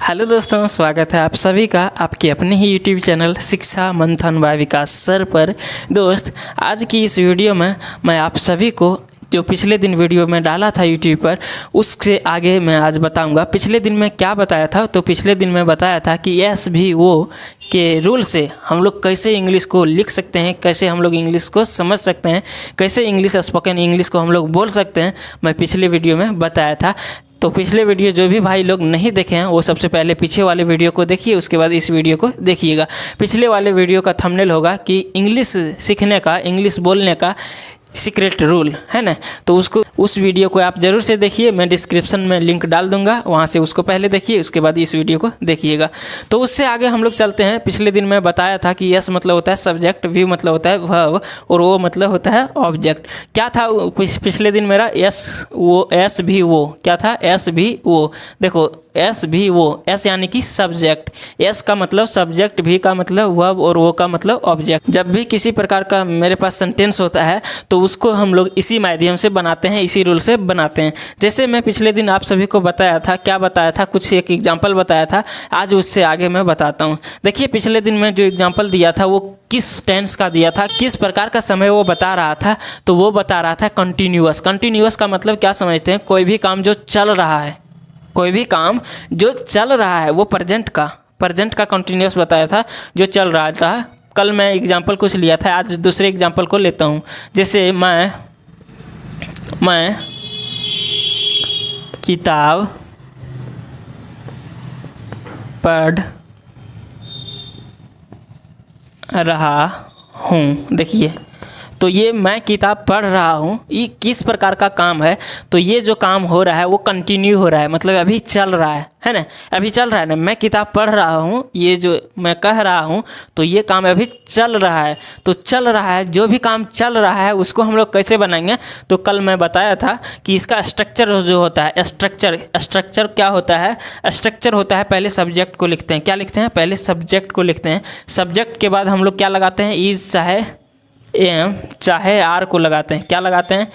Hello दोस्तों, स्वागत है आप सभी का आपके अपने ही यूट्यूब चैनल शिक्षा मंथन बाय विकास सर पर। दोस्त, आज की इस वीडियो में मैं आप सभी को जो पिछले दिन वीडियो में डाला था यूट्यूब पर, उससे आगे मैं आज बताऊंगा। पिछले दिन में क्या बताया था? तो पिछले दिन में बताया था कि एस भी वो के रूल से हम लोग कैसे इंग्लिश को लिख सकते हैं, कैसे हम लोग इंग्लिश को समझ सकते हैं, कैसे इंग्लिश स्पोकन इंग्लिश को हम लोग बोल सकते हैं, मैं पिछले वीडियो में बताया था। तो पिछले वीडियो जो भी भाई लोग नहीं देखे हैं वो सबसे पहले पीछे वाले वीडियो को देखिए, उसके बाद इस वीडियो को देखिएगा। पिछले वाले वीडियो का थंबनेल होगा कि इंग्लिश सीखने का, इंग्लिश बोलने का सीक्रेट रूल है ना, तो उसको उस वीडियो को आप ज़रूर से देखिए। मैं डिस्क्रिप्शन में लिंक डाल दूंगा, वहाँ से उसको पहले देखिए, उसके बाद इस वीडियो को देखिएगा। तो उससे आगे हम लोग चलते हैं। पिछले दिन मैं बताया था कि यस मतलब होता है सब्जेक्ट, वी मतलब होता है वर्ब और वो मतलब होता है ऑब्जेक्ट। क्या था पिछले दिन मेरा? एस भी वो क्या था? एस भी वो। देखो, एस भी वो, एस यानी कि सब्जेक्ट, एस का मतलब सब्जेक्ट, भी का मतलब वर्ब और वो का मतलब ऑब्जेक्ट। जब भी किसी प्रकार का मेरे पास सेंटेंस होता है तो उसको हम लोग इसी माध्यम से बनाते हैं, इसी रूल से बनाते हैं। जैसे मैं पिछले दिन आप सभी को बताया था, क्या बताया था, कुछ एक एग्जाम्पल बताया था। आज उससे आगे मैं बताता हूँ। देखिए, पिछले दिन में जो एग्जाम्पल दिया था वो किस टेंस का दिया था, किस प्रकार का समय वो बता रहा था, तो वो बता रहा था कंटिन्यूअस। कंटिन्यूअस का मतलब क्या समझते हैं? कोई भी काम जो चल रहा है, कोई भी काम जो चल रहा है वो प्रेजेंट का कंटिन्यूअस बताया था, जो चल रहा था। कल मैं एग्जाम्पल कुछ लिया था, आज दूसरे एग्जाम्पल को लेता हूँ। जैसे मैं किताब पढ़ रहा हूँ। देखिए, तो ये मैं किताब पढ़ रहा हूँ, ये किस प्रकार का काम है? तो ये जो काम हो रहा है वो कंटिन्यू हो रहा है, मतलब अभी चल रहा है ना, अभी चल रहा है ना। मैं किताब पढ़ रहा हूँ, ये जो मैं कह रहा हूँ, तो ये काम अभी चल रहा है। तो चल रहा है, जो भी काम चल रहा है उसको हम लोग कैसे बनाएंगे? तो कल मैं बताया था कि इसका स्ट्रक्चर जो होता है, स्ट्रक्चर क्या होता है? स्ट्रक्चर होता है, पहले सब्जेक्ट को लिखते हैं। क्या लिखते हैं? पहले सब्जेक्ट को लिखते हैं। सब्जेक्ट के बाद हम लोग क्या लगाते हैं? इज चाहे एम चाहे आर को लगाते हैं। क्या लगाते हैं?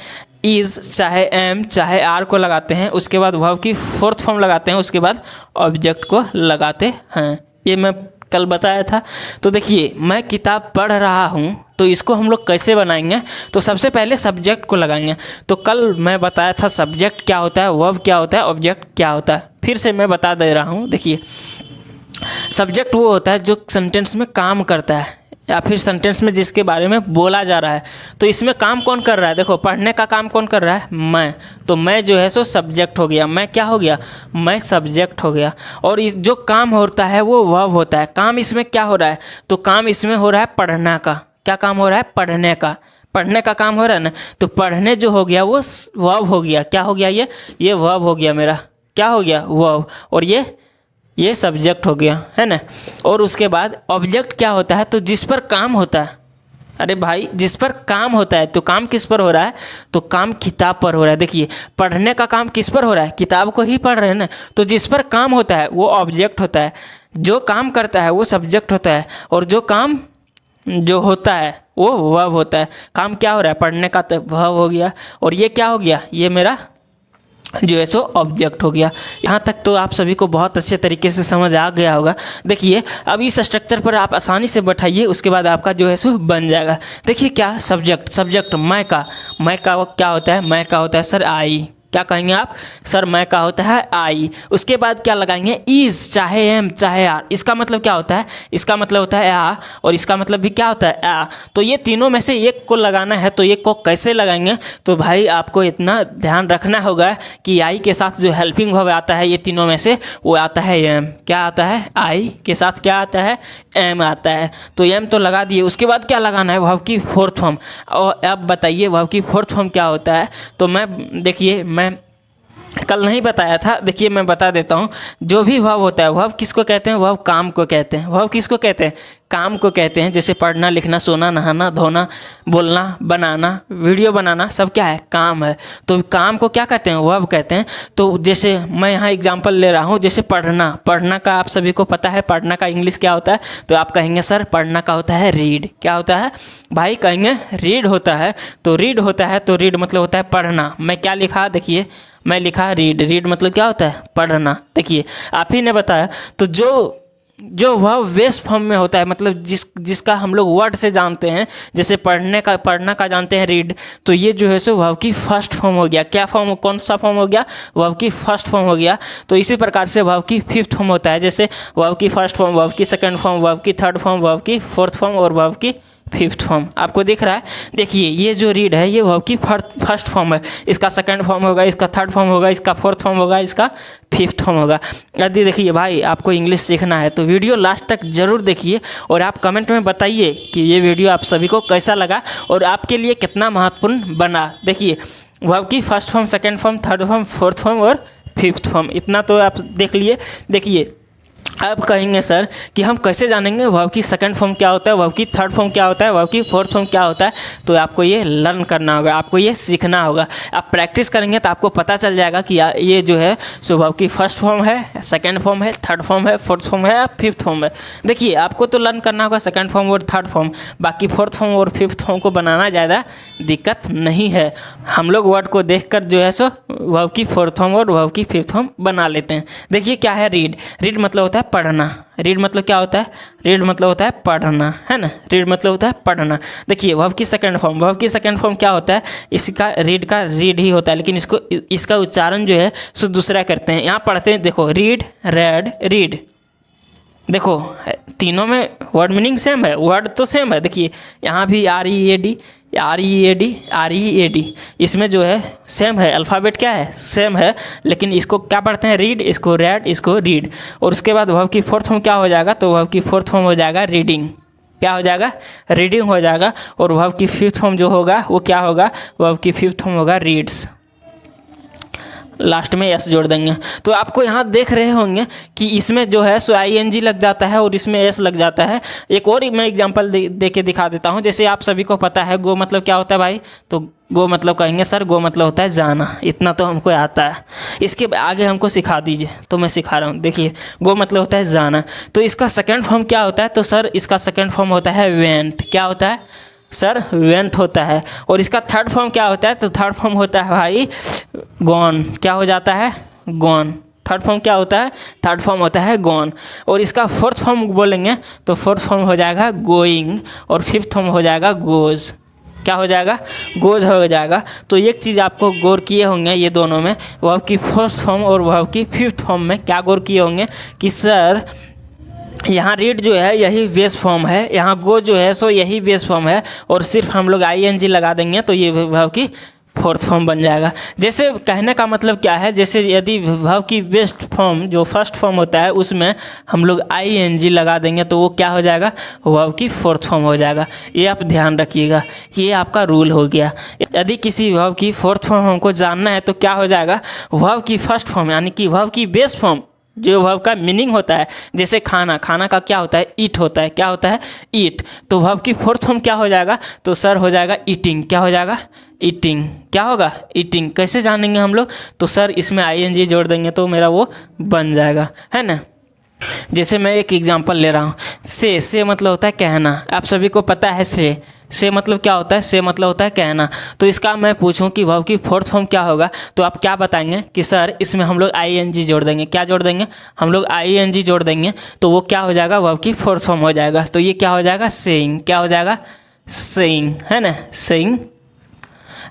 इज चाहे एम चाहे आर को लगाते हैं। उसके बाद वर्ब की फोर्थ फॉर्म लगाते हैं, उसके बाद ऑब्जेक्ट को लगाते हैं। ये मैं कल बताया था। तो देखिए, मैं किताब पढ़ रहा हूँ, तो इसको हम लोग कैसे बनाएंगे? तो सबसे पहले सब्जेक्ट को लगाएंगे। तो कल मैं बताया था सब्जेक्ट क्या होता है, वर्ब क्या होता है, ऑब्जेक्ट क्या होता है। फिर से मैं बता दे रहा हूँ। देखिए, सब्जेक्ट वो होता है जो सेंटेंस में काम करता है, या फिर सेंटेंस में जिसके बारे में बोला जा रहा है। तो इसमें काम कौन कर रहा है? देखो, पढ़ने का काम कौन कर रहा है? मैं। तो मैं जो है सो सब्जेक्ट हो गया। मैं क्या हो गया? मैं सब्जेक्ट हो गया। और इस जो काम होता है वो वर्ब होता है। काम इसमें क्या हो रहा है? तो काम इसमें हो रहा है पढ़ना का। क्या काम हो रहा है? पढ़ने का। पढ़ने का काम हो रहा है ना, तो पढ़ने जो हो गया वो वर्ब हो गया। क्या हो गया? ये वर्ब हो गया मेरा। क्या हो गया? वर्ब। और ये सब्जेक्ट हो गया, है ना। और उसके बाद ऑब्जेक्ट क्या होता है? तो जिस पर काम होता है। अरे भाई, जिस पर काम होता है, तो काम किस पर हो रहा है? तो काम किताब पर हो रहा है। देखिए, पढ़ने का काम किस पर हो रहा है? किताब को ही पढ़ रहे हैं ना। तो जिस पर काम होता है वो ऑब्जेक्ट होता है, जो काम करता है वो सब्जेक्ट होता है, और जो काम जो होता है वो वर्ब होता है। काम क्या हो रहा है? पढ़ने का, तो वर्ब हो गया। और ये क्या हो गया? ये मेरा जो है सो ऑब्जेक्ट हो गया। यहाँ तक तो आप सभी को बहुत अच्छे तरीके से समझ आ गया होगा। देखिए, अब इस स्ट्रक्चर पर आप आसानी से बैठाइए, उसके बाद आपका जो है सो बन जाएगा। देखिए, क्या सब्जेक्ट मैं का क्या होता है? मैं का होता है सर आई। क्या कहेंगे आप? सर मैं का होता है आई। उसके बाद क्या लगाएंगे? इज चाहे एम चाहे आर। इसका मतलब क्या होता है? इसका मतलब होता है आ, और इसका मतलब भी क्या होता है? आ। तो ये तीनों में से एक को लगाना है, तो एक को कैसे लगाएंगे? तो भाई आपको इतना ध्यान रखना होगा कि आई के साथ जो हेल्पिंग वर्ब आता है ये तीनों में से, वो आता है एम। क्या आता है? आई के साथ क्या आता है? एम आता है। तो एम तो लगा दिए। उसके बाद क्या लगाना है? वर्ब की फोर्थ फॉर्म। और अब बताइए वर्ब की फोर्थ फॉर्म क्या होता है? तो देखिए, मैं कल नहीं बताया था। देखिए, मैं बता देता हूँ। जो भी वर्ब होता है, वर्ब किसको कहते हैं? वर्ब काम को कहते हैं। वर्ब किसको कहते हैं? काम को कहते हैं। जैसे पढ़ना, लिखना, सोना, नहाना, धोना, बोलना, बनाना, वीडियो बनाना, सब क्या है? काम है। तो काम को क्या कहते हैं? वर्ब कहते हैं। तो जैसे मैं यहाँ एग्जांपल ले रहा हूँ, जैसे पढ़ना का आप सभी को पता है, पढ़ना का इंग्लिश क्या होता है? तो आप कहेंगे सर पढ़ना का होता है रीड। क्या होता है भाई? कहेंगे रीड होता है। तो रीड होता है, तो रीड मतलब होता है पढ़ना। मैं क्या लिखा? देखिए, मैं लिखा रीड, रीड मतलब क्या होता है? पढ़ना। देखिए आप ही ने बताया। तो जो वह वेस्ट फॉर्म में होता है, मतलब जिसका हम लोग वर्ड से जानते हैं, जैसे पढ़ना का जानते हैं रीड, तो ये जो है सो वर्ब की फर्स्ट फॉर्म हो गया। क्या फॉर्म, कौन सा फॉर्म हो गया? वर्ब की फर्स्ट फॉर्म हो गया। तो इसी प्रकार से वर्ब की फिफ्थ फॉर्म होता है, जैसे वर्ब की फर्स्ट फॉर्म, वर्ब की सेकंड फॉर्म, वर्ब की थर्ड फॉर्म, वर्ब की फोर्थ फॉर्म और वर्ब की फिफ्थ फॉर्म। आपको दिख रहा है? देखिए ये जो रीड है ये वर्ब की फर्स्ट फॉर्म है, इसका सेकंड फॉर्म होगा, इसका थर्ड फॉर्म होगा, इसका फोर्थ फॉर्म होगा, इसका फिफ्थ फॉर्म होगा। यदि देखिए भाई आपको इंग्लिश सीखना है तो वीडियो लास्ट तक जरूर देखिए और आप कमेंट में बताइए कि ये वीडियो आप सभी को कैसा लगा और आपके लिए कितना महत्वपूर्ण बना। देखिए वर्ब की first form, second form, third form, fourth form और फिफ्थ फॉर्म, इतना तो आप देख लिए। देखिए अब कहेंगे सर कि हम कैसे जानेंगे वर्ब की सेकंड फॉर्म क्या होता है, वर्ब की थर्ड फॉर्म क्या होता है, वर्ब की फोर्थ फॉर्म क्या होता है? तो आपको ये लर्न करना होगा, आपको ये सीखना होगा। आप प्रैक्टिस करेंगे तो आपको पता चल जाएगा कि ये जो है सो वर्ब की फर्स्ट फॉर्म है, सेकंड फॉर्म है, थर्ड फॉर्म है, फोर्थ फॉर्म है, फिफ्थ फॉर्म है। देखिए आपको तो लर्न करना होगा सेकंड फॉर्म और थर्ड फॉर्म, बाकी फोर्थ फॉर्म और फिफ्थ फॉर्म को बनाना ज़्यादा दिक्कत नहीं है। हम लोग वर्ड को देखकर जो है सो वर्ब की फोर्थ फॉर्म और वर्ब की फिफ्थ फॉर्म बना लेते हैं। देखिए क्या है रीड, रीड मतलब होता है पढ़ना। रीड मतलब क्या होता है? रीड मतलब होता है पढ़ना, है ना? रीड मतलब होता है पढ़ना। देखिए वर्ब की सेकंड फॉर्म, वर्ब की सेकंड फॉर्म क्या होता है? इसका रीड का रीड ही होता है, लेकिन इसका उच्चारण जो है सो दूसरा करते हैं। यहाँ पढ़ते हैं, देखो रीड, रेड, रीड। देखो तीनों में वर्ड मीनिंग सेम है, वर्ड तो सेम है। देखिए यहाँ भी R E A D, R E A D, R E A D, इसमें जो है सेम है, अल्फ़ाबेट क्या है? सेम है, लेकिन इसको क्या पढ़ते हैं? रीड, इसको रेड, इसको रीड। और उसके बाद वर्ब की फोर्थ फॉर्म क्या हो जाएगा? तो वर्ब की फोर्थ फॉर्म हो जाएगा रीडिंग। क्या हो जाएगा? रीडिंग हो जाएगा। और वर्ब की फिफ्थ फॉर्म जो होगा वो क्या होगा? वर्ब की फिफ्थ फॉर्म होगा रीड्स। लास्ट में एस जोड़ देंगे। तो आपको यहाँ देख रहे होंगे कि इसमें जो है सो आई एन जी लग जाता है और इसमें एस लग जाता है। एक और मैं एग्जांपल दे के दिखा देता हूँ। जैसे आप सभी को पता है गो मतलब क्या होता है भाई? तो गो मतलब कहेंगे सर गो मतलब होता है जाना, इतना तो हमको आता है। इसके आगे हमको सिखा दीजिए तो मैं सिखा रहा हूँ। देखिए गो मतलब होता है जाना, तो इसका सेकंड फॉर्म क्या होता है? तो सर इसका सेकंड फॉर्म होता है वेंट। क्या होता है सर? वेंट होता है। और इसका थर्ड फॉर्म क्या होता है? तो थर्ड फॉर्म होता है भाई गॉन। क्या हो जाता है? गॉन। थर्ड फॉर्म क्या होता है? थर्ड फॉर्म होता है गॉन। और इसका फोर्थ फॉर्म बोलेंगे तो फोर्थ फॉर्म हो जाएगा गोइंग और फिफ्थ फॉर्म हो जाएगा गोज। क्या हो जाएगा? गोज हो जाएगा। तो एक चीज़ आपको गौर किए होंगे ये दोनों में, वर्ब की फोर्थ फॉर्म और वर्ब की फिफ्थ फॉर्म में क्या गौर किए होंगे कि सर यहाँ रीड जो है यही बेस फॉर्म है, यहाँ गो जो है सो यही बेस फॉर्म है, और सिर्फ हम लोग आई एन जी लगा देंगे तो ये वर्ब की फोर्थ फॉर्म बन जाएगा। जैसे कहने का मतलब क्या है? जैसे यदि वर्ब की बेस्ट फॉर्म जो फर्स्ट फॉर्म होता है उसमें हम लोग आई एन जी लगा देंगे तो वो क्या हो जाएगा? वर्ब की फोर्थ फॉर्म हो जाएगा। ये आप ध्यान रखिएगा, ये आपका रूल हो गया। यदि किसी वर्ब की फोर्थ फॉर्म हमको जानना है तो क्या हो जाएगा? वर्ब की फर्स्ट फॉर्म यानी कि वर्ब की बेस्ट फॉर्म जो वर्ब का मीनिंग होता है, जैसे खाना, खाना का क्या होता है? ईट होता है। क्या होता है? ईट। तो वर्ब की फोर्थ फॉर्म क्या हो जाएगा? तो सर हो जाएगा ईटिंग। क्या हो जाएगा? ईटिंग। क्या होगा? ईटिंग। कैसे जानेंगे हम लोग? तो सर इसमें आई एन जी जोड़ देंगे तो मेरा वो बन जाएगा, है ना? जैसे मैं एक एग्जांपल ले रहा हूँ, से मतलब होता है कहना। आप सभी को पता है से मतलब क्या होता है? से मतलब होता है कहना। तो इसका मैं पूछूं कि वर्ब की फोर्थ फॉर्म क्या होगा तो आप क्या बताएंगे कि सर इसमें हम लोग आई एन जी जोड़ देंगे। क्या जोड़ देंगे? हम लोग आई एन जी जोड़ देंगे तो वो क्या हो जाएगा? वर्ब की फोर्थ फॉर्म हो जाएगा। तो ये क्या हो जाएगा? सेइंग। क्या हो जाएगा? सेइंग, है ना? सेइंग।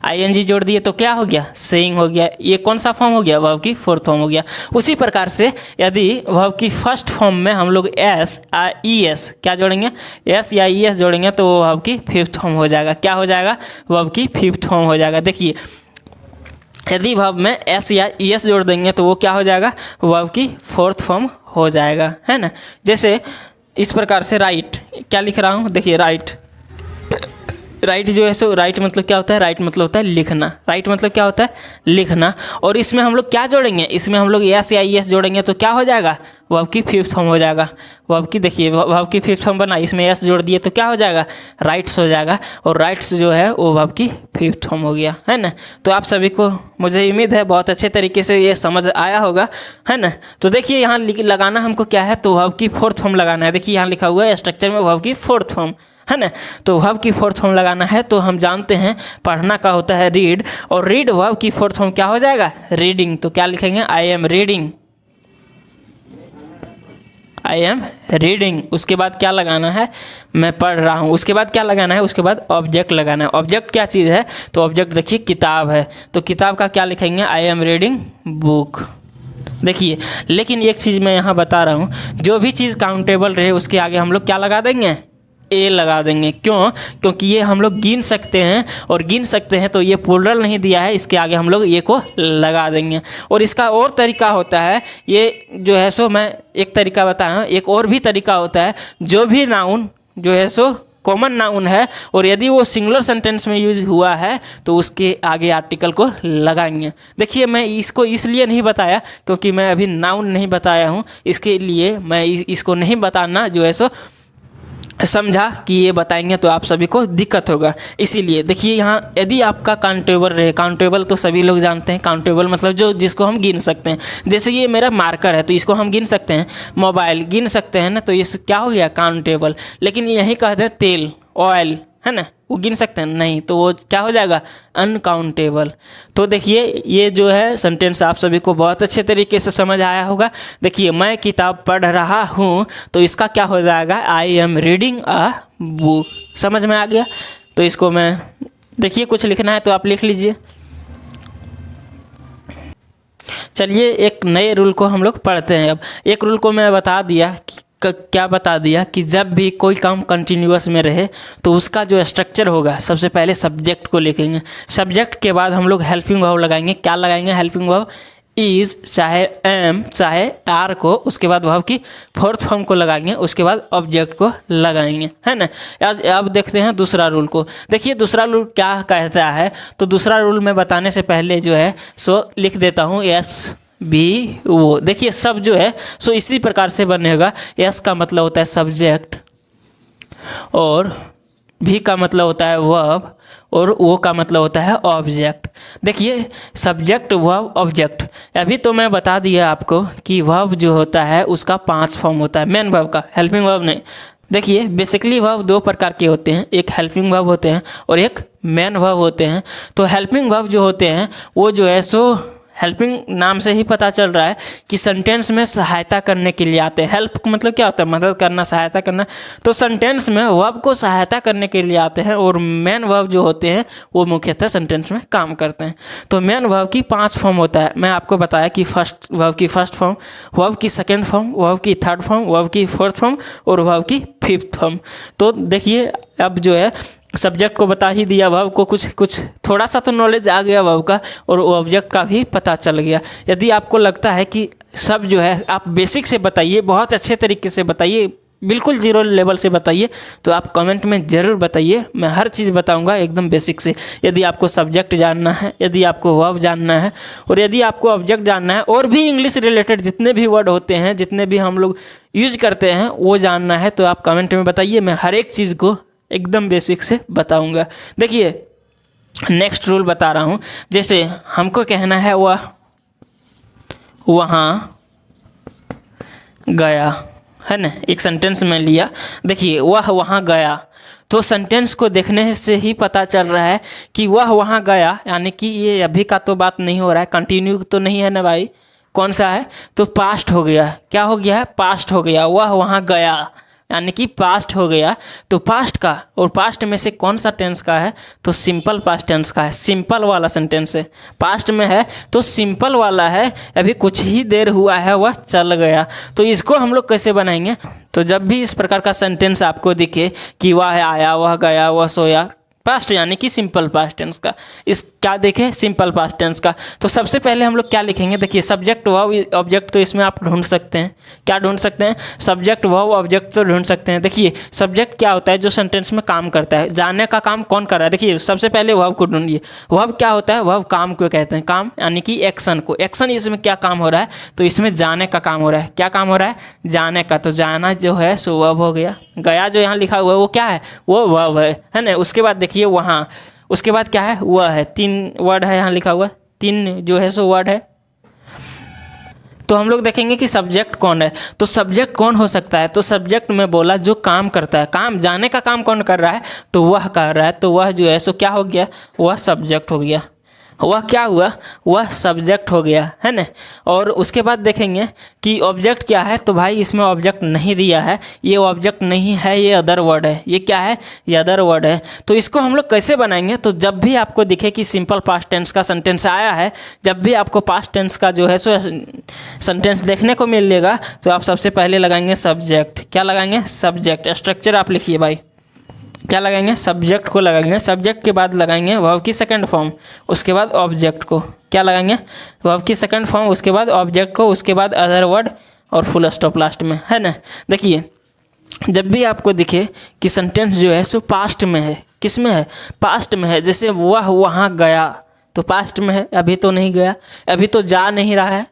आई एन जी जोड़ दिए तो क्या हो गया? सेइंग हो गया। ये कौन सा फॉर्म हो गया? वर्ब की फोर्थ फॉर्म हो गया। उसी प्रकार से यदि वर्ब की फर्स्ट फॉर्म में हम लोग एस ई एस क्या जोड़ेंगे? एस या ई एस जोड़ेंगे तो वर्ब की फिफ्थ फॉर्म हो जाएगा। क्या हो जाएगा? वर्ब की फिफ्थ फॉर्म हो जाएगा। देखिए यदि वर्ब में एस या ई एस जोड़ देंगे तो वो क्या हो जाएगा? वर्ब की फोर्थ फॉर्म हो जाएगा, है ना? जैसे इस प्रकार से राइट, क्या लिख रहा हूँ? देखिए राइट, राइट जो है सो राइट मतलब क्या होता है? राइट मतलब होता है लिखना। राइट मतलब क्या होता है? लिखना। और इसमें हम लोग क्या जोड़ेंगे? इसमें हम लोग एस या ई एस जोड़ेंगे तो क्या हो जाएगा? वर्ब की फिफ्थ फॉर्म हो जाएगा। वर्ब की देखिए वर्ब की फिफ्थ फॉर्म बना, इसमें एस जोड़ दिए तो क्या हो जाएगा? राइट्स हो जाएगा। और राइट्स जो है वो वर्ब की फिफ्थ फॉर्म हो गया, है ना? तो आप सभी को मुझे उम्मीद है बहुत अच्छे तरीके से ये समझ आया होगा, है ना? तो देखिए यहाँ लगाना हमको क्या है? तो वर्ब की फोर्थ फॉर्म लगाना है। देखिए यहाँ लिखा हुआ है स्ट्रक्चर में वर्ब की फोर्थ फॉर्म। है ना। तो वर्ब की फोर्थ फॉर्म लगाना है तो हम जानते हैं पढ़ना का होता है रीड, और रीड वर्ब की फोर्थ फॉर्म क्या हो जाएगा, रीडिंग। तो क्या लिखेंगे, I am reading, I am reading. उसके बाद क्या लगाना है, मैं पढ़ रहा हूँ। उसके बाद क्या लगाना है, उसके बाद ऑब्जेक्ट लगाना है। ऑब्जेक्ट क्या चीज़ है, तो ऑब्जेक्ट देखिए किताब है, तो किताब का क्या लिखेंगे, आई एम रीडिंग बुक। देखिए लेकिन एक चीज़ मैं यहाँ बता रहा हूँ, जो भी चीज़ काउंटेबल रहे उसके आगे हम लोग क्या लगा देंगे, ए लगा देंगे। क्यों, क्योंकि ये हम लोग गिन सकते हैं, और गिन सकते हैं तो ये प्लुरल नहीं दिया है, इसके आगे हम लोग ये को लगा देंगे। और इसका और तरीका होता है, ये जो है सो मैं एक तरीका बताया, एक और भी तरीका होता है, जो भी नाउन जो है सो कॉमन नाउन है और यदि वो सिंगुलर सेंटेंस में यूज हुआ है तो उसके आगे आर्टिकल को लगाएंगे। देखिए मैं इसको इसलिए नहीं बताया क्योंकि मैं अभी नाउन नहीं बताया हूँ, इसके लिए मैं इसको नहीं बताना जो है सो समझा कि ये बताएंगे तो आप सभी को दिक्कत होगा। इसीलिए देखिए यहाँ यदि आपका काउंटेबल रहे, काउंटेबल तो सभी लोग जानते हैं, काउंटेबल मतलब जो जिसको हम गिन सकते हैं। जैसे ये मेरा मार्कर है तो इसको हम गिन सकते हैं, मोबाइल गिन सकते हैं ना, तो ये क्या हो गया, काउंटेबल। लेकिन यही कहते हैं तेल, ऑयल, है ना, वो गिन सकते हैं नहीं, तो वो क्या हो जाएगा, अनकाउंटेबल। तो देखिए ये जो है सेंटेंस आप सभी को बहुत अच्छे तरीके से समझ आया होगा। देखिए मैं किताब पढ़ रहा हूँ तो इसका क्या हो जाएगा, I am reading a book. समझ में आ गया। तो इसको मैं देखिए कुछ लिखना है तो आप लिख लीजिए। चलिए एक नए रूल को हम लोग पढ़ते हैं। अब एक रूल को मैं बता दिया कि क्या बता दिया कि जब भी कोई काम कंटिन्यूअस में रहे तो उसका जो स्ट्रक्चर होगा, सबसे पहले सब्जेक्ट को लिखेंगे, सब्जेक्ट के बाद हम लोग हेल्पिंग वर्ब लगाएंगे। क्या लगाएंगे, हेल्पिंग वर्ब इज चाहे एम चाहे आर को, उसके बाद वर्ब की फोर्थ फॉर्म को लगाएंगे, उसके बाद ऑब्जेक्ट को लगाएंगे, है ना। अब देखते हैं दूसरा रूल को। देखिए दूसरा रूल क्या कहता है, तो दूसरा रूल मैं बताने से पहले जो है सो लिख देता हूँ एस बी वो। देखिए सब जो है सो इसी प्रकार से बनेगा। एस का मतलब होता है सब्जेक्ट, और भी का मतलब होता है वर्ब, और वो का मतलब होता है ऑब्जेक्ट। देखिए सब्जेक्ट वर्ब ऑब्जेक्ट, अभी तो मैं बता दिया आपको कि वर्ब जो होता है उसका 5 फॉर्म होता है, मेन वर्ब का, हेल्पिंग वर्ब नहीं। देखिए बेसिकली वर्ब 2 प्रकार के होते हैं, एक हेल्पिंग वर्ब होते हैं और एक मेन वर्ब होते हैं। तो हेल्पिंग वर्ब जो होते हैं वो जो है सो हेल्पिंग नाम से ही पता चल रहा है कि सेंटेंस में सहायता करने के लिए आते हैं। हेल्प मतलब क्या होता है, मदद करना, सहायता करना। तो सेंटेंस में वर्ब को सहायता करने के लिए आते हैं, और मेन वर्ब जो होते हैं वो मुख्यतः सेंटेंस में काम करते हैं। तो मेन वर्ब की 5 फॉर्म होता है। मैं आपको बताया कि फर्स्ट वर्ब की फर्स्ट फॉर्म, वर्ब की सेकेंड फॉर्म, वर्ब की थर्ड फॉर्म, वर्ब की फोर्थ फॉर्म और वर्ब की फिफ्थ फॉर्म। तो देखिए अब जो है सब्जेक्ट को बता ही दिया, वर्ब को कुछ थोड़ा सा तो नॉलेज आ गया वर्ब का, और ऑब्जेक्ट का भी पता चल गया। यदि आपको लगता है कि सब जो है आप बेसिक से बताइए, बहुत अच्छे तरीके से बताइए, बिल्कुल जीरो लेवल से बताइए, तो आप कमेंट में ज़रूर बताइए, मैं हर चीज़ बताऊंगा एकदम बेसिक से। यदि आपको सब्जेक्ट जानना है, यदि आपको वर्ब जानना है, और यदि आपको ऑब्जेक्ट जानना है, और भी इंग्लिश रिलेटेड जितने भी वर्ड होते हैं, जितने भी हम लोग यूज करते हैं वो जानना है, तो आप कमेंट में बताइए, मैं हर एक चीज़ को एकदम बेसिक से बताऊंगा। देखिए नेक्स्ट रूल बता रहा हूँ। जैसे हमको कहना है वह वहाँ गया, है ना, एक सेंटेंस में लिया। देखिए वह वहाँ गया, तो सेंटेंस को देखने से ही पता चल रहा है कि वह वहाँ गया, यानी कि ये अभी का तो बात नहीं हो रहा है, कंटिन्यू तो नहीं है ना भाई, कौन सा है, तो पास्ट हो गया। क्या हो गया है, पास्ट हो गया। वह वहाँ गया यानी कि पास्ट हो गया। तो पास्ट का, और पास्ट में से कौन सा टेंस का है, तो सिंपल पास्ट टेंस का है, सिंपल वाला सेंटेंस है। पास्ट में है तो सिंपल वाला है, अभी कुछ ही देर हुआ है वह चल गया। तो इसको हम लोग कैसे बनाएंगे, तो जब भी इस प्रकार का सेंटेंस आपको दिखे कि वह आया, वह गया, वह सोया, पास्ट यानी कि सिंपल पास्ट टेंस का, इस क्या देखें, सिंपल पास्ट टेंस का, तो सबसे पहले हम लोग क्या लिखेंगे। देखिए सब्जेक्ट वर्ब ऑब्जेक्ट तो इसमें आप ढूंढ सकते हैं, क्या ढूंढ सकते हैं, सब्जेक्ट वर्ब ऑब्जेक्ट तो ढूंढ सकते हैं। देखिए सब्जेक्ट क्या होता है, जो सेंटेंस में काम करता है, जाने का काम कौन कर रहा है। देखिए सबसे पहले वर्ब को ढूंढिए। वर्ब क्या होता है, वर्ब काम को कहते हैं, काम यानी कि एक्शन को। एक्शन इसमें क्या काम हो रहा है, तो इसमें जाने का काम हो रहा है। क्या काम हो रहा है, जाने का, तो जाना जो है सो वर्ब हो गया। गया जो यहाँ लिखा हुआ है वो क्या है, वो वर्ब है ना। उसके बाद देखिए वहाँ, उसके बाद क्या है, वह है, 3 वर्ड है यहाँ लिखा हुआ, 3 जो है सो वर्ड है। तो हम लोग देखेंगे कि सब्जेक्ट कौन है। तो सब्जेक्ट कौन हो सकता है, तो सब्जेक्ट में बोला जो काम करता है, काम जाने का काम कौन कर रहा है, तो वह कर रहा है, तो वह जो है सो क्या हो गया, वह सब्जेक्ट हो गया। वह क्या हुआ, वह सब्जेक्ट हो गया, है ना। और उसके बाद देखेंगे कि ऑब्जेक्ट क्या है, तो भाई इसमें ऑब्जेक्ट नहीं दिया है, ये ऑब्जेक्ट नहीं है, ये अदर वर्ड है। ये क्या है, ये अदर वर्ड है। तो इसको हम लोग कैसे बनाएंगे, तो जब भी आपको दिखे कि सिंपल पास्ट टेंस का सेंटेंस आया है, जब भी आपको पास्ट टेंस का जो है सो सेंटेंस देखने को मिलेगा, तो आप सबसे पहले लगाएंगे सब्जेक्ट। क्या लगाएंगे, सब्जेक्ट। स्ट्रक्चर आप लिखिए भाई, क्या लगाएंगे, सब्जेक्ट को लगाएंगे। सब्जेक्ट के बाद लगाएंगे वर्ब की सेकंड फॉर्म, उसके बाद ऑब्जेक्ट को। क्या लगाएंगे, वर्ब की सेकंड फॉर्म, उसके बाद ऑब्जेक्ट को, उसके बाद अदर वर्ड और फुल स्टॉप लास्ट में, है ना। देखिए जब भी आपको दिखे कि सेंटेंस जो है सो पास्ट में है, किस में है, पास्ट में है। जैसे वह वहाँ गया, तो पास्ट में है, अभी तो नहीं गया, अभी तो जा नहीं रहा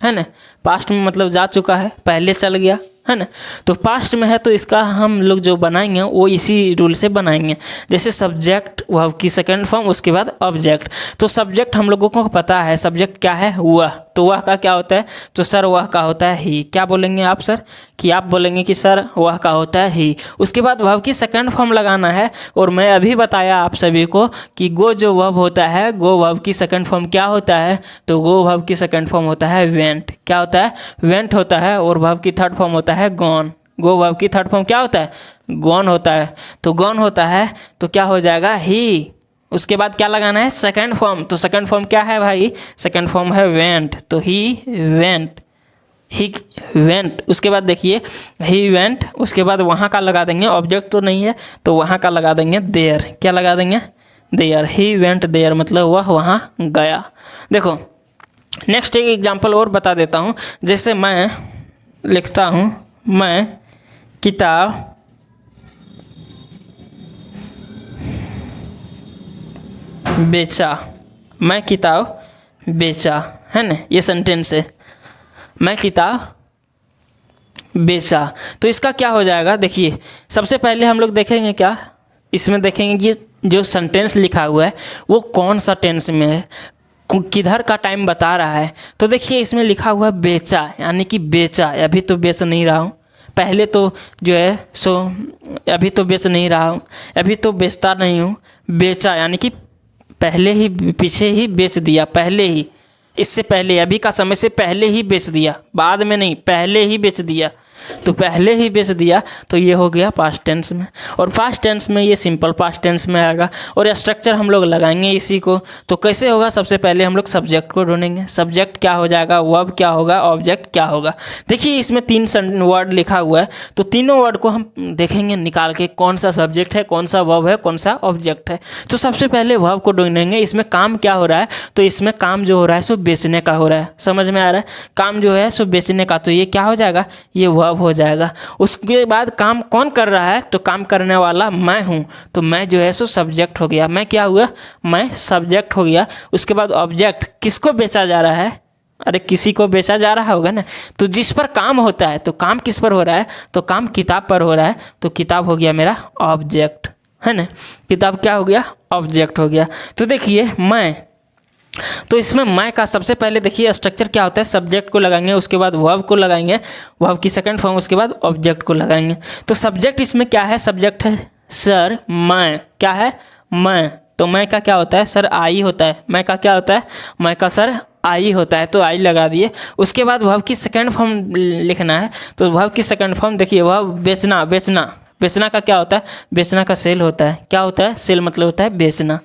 है ना। पास्ट में मतलब जा चुका है, पहले चल गया, है ना। तो पास्ट में है, तो इसका हम लोग जो बनाएंगे वो इसी रूल से बनाएंगे। जैसे सब्जेक्ट, वर्ब की सेकंड फॉर्म, उसके बाद ऑब्जेक्ट। तो सब्जेक्ट हम लोगों को पता है, सब्जेक्ट क्या है, वह। तो वह का क्या होता है, तो सर वह का होता है ही। क्या बोलेंगे आप सर, कि आप बोलेंगे कि सर वह का होता है ही। उसके बाद वर्ब की सेकंड फॉर्म लगाना है। और मैं अभी बताया आप सभी को कि गो जो वर्ब होता है, गो वर्ब की सेकंड फॉर्म क्या होता है, तो गो वर्ब की सेकंड फॉर्म होता है वेंट। क्या होता है, वेंट होता है। और वर्ब की थर्ड फॉर्म होता है गॉन। गो वर्ब की थर्ड फॉर्म क्या होता है, गॉन होता है। तो गॉन होता है, तो क्या हो जाएगा, ही। उसके बाद क्या लगाना है, सेकंड फॉर्म। तो सेकंड फॉर्म क्या है भाई, सेकंड फॉर्म है वेंट। तो ही वेंट, ही वेंट। उसके बाद देखिए ही वेंट, उसके बाद वहाँ का लगा देंगे, ऑब्जेक्ट तो नहीं है तो वहाँ का लगा देंगे देयर। क्या लगा देंगे, देयर। ही वेंट देयर मतलब वह वहाँ गया। देखो नेक्स्ट एक एग्जांपल और बता देता हूँ। जैसे मैं लिखता हूँ, मैं किताब बेचा, मैं किताब बेचा, है ना। ये सेंटेंस है, मैं किताब बेचा। तो इसका क्या हो जाएगा, देखिए सबसे पहले हम लोग देखेंगे क्या, इसमें देखेंगे कि जो सेंटेंस लिखा हुआ है वो कौन सा टेंस में है, किधर का टाइम बता रहा है। तो देखिए इसमें लिखा हुआ है बेचा, यानी कि बेचा, अभी तो बेच नहीं रहा हूँ, पहले तो जो है सो अभी तो बेच नहीं रहा हूँ, अभी तो बेचता नहीं हूँ। बेचा यानी कि पहले ही, पीछे ही बेच दिया, पहले ही, इससे पहले, अभी का समय से पहले ही बेच दिया, बाद में नहीं, पहले ही बेच दिया। तो पहले ही बेच दिया, तो ये हो गया पास्ट टेंस में। और पास्ट टेंस में ये सिंपल पास्ट टेंस में आएगा। और स्ट्रक्चर हम लोग लगाएंगे इसी को। तो कैसे होगा, सबसे पहले हम लोग सब्जेक्ट को ढूंढेंगे। सब्जेक्ट क्या हो जाएगा, वर्ब क्या होगा, ऑब्जेक्ट क्या होगा। देखिए इसमें 3 वर्ड लिखा हुआ है, तो तीनों वर्ड को हम देखेंगे निकाल के, कौन सा सब्जेक्ट है, कौन सा वर्ब है, कौन सा ऑब्जेक्ट है। तो सबसे पहले वर्ब को ढूंढेंगे। इसमें काम क्या हो रहा है, तो इसमें काम जो हो रहा है सो बेचने का हो रहा है। समझ में आ रहा है, काम जो है सो बेचने का, तो ये क्या हो जाएगा, ये वर्ब हो जाएगा। उसके बाद काम कौन कर रहा है, तो काम करने वाला मैं हूँ, तो मैं जो है सो सब्जेक्ट हो गया। मैं क्या हुआ, मैं सब्जेक्ट हो गया। उसके बाद ऑब्जेक्ट, किसको बेचा जा रहा है, अरे किसी को बेचा जा रहा होगा ना। तो जिस पर काम होता है, तो काम किस पर हो रहा है, तो काम किताब पर हो रहा है, तो किताब हो गया मेरा ऑब्जेक्ट, है ना। किताब क्या हो गया, ऑब्जेक्ट हो गया। तो देखिए मैं, तो इसमें मैं का सबसे पहले देखिए स्ट्रक्चर क्या होता है, सब्जेक्ट को लगाएंगे, उसके बाद वर्ब को लगाएंगे, वर्ब की सेकंड फॉर्म, उसके बाद ऑब्जेक्ट को लगाएंगे। तो सब्जेक्ट इसमें क्या है, सब्जेक्ट है सर मैं, क्या है, मैं। तो मैं का क्या होता है, सर आई होता है। मैं का क्या होता है, मैं का सर आई होता है, तो आई लगा दिए। उसके बाद वर्ब की सेकंड फॉर्म लिखना है। तो वर्ब की सेकंड फॉर्म देखिए, वर्ब बेचना, बेचना, बेचना का क्या होता है, बेचना का सेल होता है। क्या होता है, सेल मतलब होता है बेचना,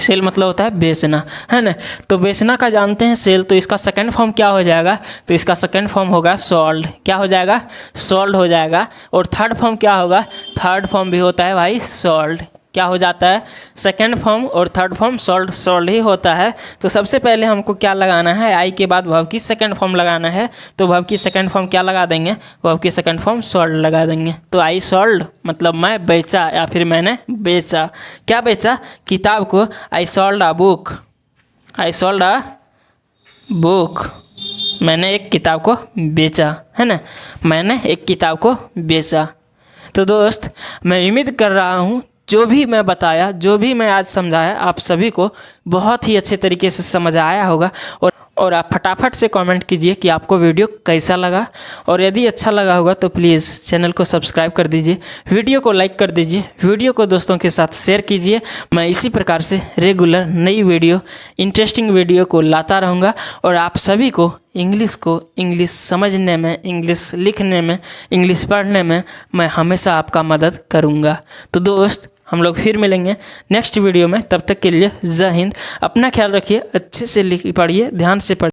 सेल मतलब होता है बेचना, है ना। तो बेचना का जानते हैं सेल, तो इसका सेकंड फॉर्म क्या हो जाएगा, तो इसका सेकंड फॉर्म होगा सोल्ड। क्या हो जाएगा, सोल्ड हो जाएगा। और थर्ड फॉर्म क्या होगा, थर्ड फॉर्म भी होता है भाई सोल्ड। क्या हो जाता है, सेकंड फॉर्म और थर्ड फॉर्म सोल्ड, सोल्ड ही होता है। तो सबसे पहले हमको क्या लगाना है, आई के बाद वर्ब की सेकंड फॉर्म लगाना है। तो वर्ब की सेकंड फॉर्म क्या लगा देंगे, वर्ब की सेकंड फॉर्म सोल्ड लगा देंगे। तो आई सोल्ड मतलब मैं बेचा, या फिर मैंने बेचा। क्या बेचा, किताब को। I sold a book, I sold a book, मैंने एक किताब को बेचा, है ना, मैंने एक किताब को बेचा। तो दोस्त मैं उम्मीद कर रहा हूँ जो भी मैं बताया, जो भी मैं आज समझाया, आप सभी को बहुत ही अच्छे तरीके से समझ आया होगा। और आप फटाफट से कमेंट कीजिए कि आपको वीडियो कैसा लगा, और यदि अच्छा लगा होगा तो प्लीज़ चैनल को सब्सक्राइब कर दीजिए, वीडियो को लाइक कर दीजिए, वीडियो को दोस्तों के साथ शेयर कीजिए। मैं इसी प्रकार से रेगुलर नई वीडियो, इंटरेस्टिंग वीडियो को लाता रहूँगा और आप सभी को इंग्लिश समझने में, इंग्लिश लिखने में, इंग्लिश पढ़ने में मैं हमेशा आपका मदद करूँगा। तो दोस्त, हम लोग फिर मिलेंगे नेक्स्ट वीडियो में। तब तक के लिए जय हिंद। अपना ख्याल रखिए, अच्छे से लिख पढ़िए, ध्यान से पढ़िए।